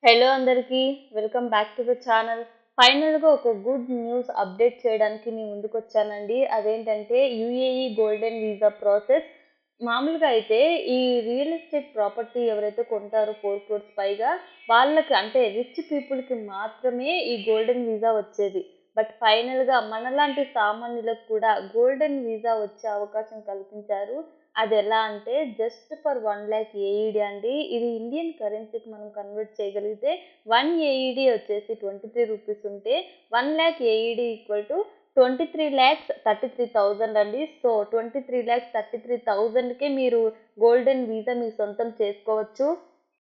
Hello అందరికీ welcome back to the channel. ఫైనల్గా ఒక గుడ్ న్యూస్ అప్డేట్ చేయడానికి మీ ముందుకు వచ్చానండి. అదేంటంటే యూఏఈ గోల్డెన్ వీసా ప్రాసెస్. మామూలుగా అయితే ఈ రియల్ ఎస్టేట్ ప్రాపర్టీ ఎవరైతే కొంటారో 4 crores పైగా వాళ్ళకి అంటే రిచ్ పీపుల్కి మాత్రమే ఈ గోల్డెన్ వీసా వచ్చేది. బట్ ఫైనల్గా మనలాంటి సామాన్యులకు కూడా గోల్డెన్ వీసా వచ్చే అవకాశం కల్పించారు. అది ఎలా అంటే జస్ట్ ఫర్ 1 lakh ఏఈడి అండి. ఇది ఇండియన్ కరెన్సీకి మనం కన్వర్ట్ చేయగలిగితే 1 ఏఈడి వచ్చేసి 23 రూపీస్ ఉంటే 1 lakh ఏఈడి ఈక్వల్ టు 23,33,000 అండి. సో 23,33,000కే మీరు గోల్డెన్ వీసా మీ సొంతం చేసుకోవచ్చు.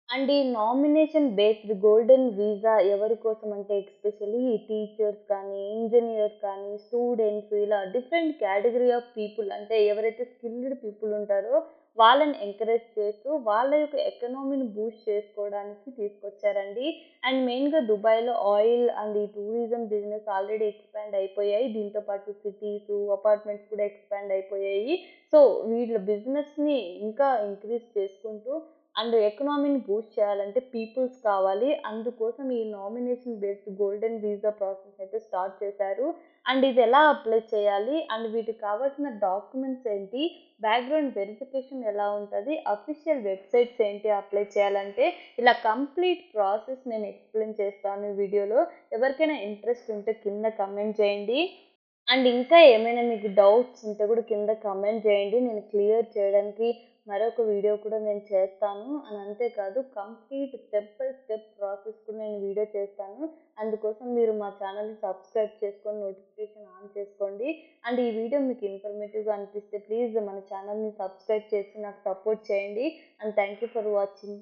అండ్ ఈ నామినేషన్ బేస్డ్ గోల్డెన్ వీసా ఎవరి కోసం అంటే ఎస్పెషల్లీ టీచర్స్ కానీ ఇంజనీర్స్ కానీ స్టూడెంట్స్ ఇలా డిఫరెంట్ కేటగిరీ ఆఫ్ పీపుల్ అంటే ఎవరైతే స్కిల్డ్ పీపుల్ ఉంటారో వాళ్ళని ఎంకరేజ్ చేస్తూ వాళ్ళ యొక్క ఎకనామీని బూస్ట్ చేసుకోవడానికి తీసుకొచ్చారండి. అండ్ మెయిన్గా దుబాయ్లో ఆయిల్ అండ్ ఈ టూరిజం బిజినెస్ ఆల్రెడీ ఎక్స్పాండ్ అయిపోయాయి. దీంతో పాటు సిటీస్ అపార్ట్మెంట్స్ కూడా ఎక్స్పాండ్ అయిపోయాయి. సో వీళ్ళ బిజినెస్ని ఇంకా ఇంక్రీజ్ చేసుకుంటూ అండ్ ఎకనామీని బూస్ట్ చేయాలంటే పీపుల్స్ కావాలి. అందుకోసం ఈ nomination based golden visa process అయితే స్టార్ట్ చేశారు. అండ్ ఇది ఎలా అప్లై చేయాలి అండ్ వీటికి కావాల్సిన డాక్యుమెంట్స్ ఏంటి, బ్యాక్గ్రౌండ్ వెరిఫికేషన్ ఎలా ఉంటుంది, అఫీషియల్ వెబ్సైట్స్ ఏంటి అప్లై చేయాలంటే ఇలా కంప్లీట్ ప్రాసెస్ నేను ఎక్స్ప్లెయిన్ చేస్తాను ఈ వీడియోలో. ఎవరికైనా ఇంట్రెస్ట్ ఉంటే కింద కమెంట్ చేయండి. అండ్ ఇంకా ఏమైనా మీకు డౌట్స్ ఉంటే కూడా కింద కమెంట్ చేయండి. నేను క్లియర్ చేయడానికి మరొక వీడియో కూడా నేను చేస్తాను. అని అంతేకాదు complete step by step process కూడా నేను వీడియో చేస్తాను. అందుకోసం మీరు మా ఛానల్ని సబ్స్క్రైబ్ చేసుకొని నోటిఫికేషన్ ఆన్ చేసుకోండి. అండ్ ఈ వీడియో మీకు ఇన్ఫర్మేటివ్గా అనిపిస్తే ప్లీజ్ మన ఛానల్ని సబ్స్క్రైబ్ చేసి నాకు సపోర్ట్ చేయండి. And thank you for watching.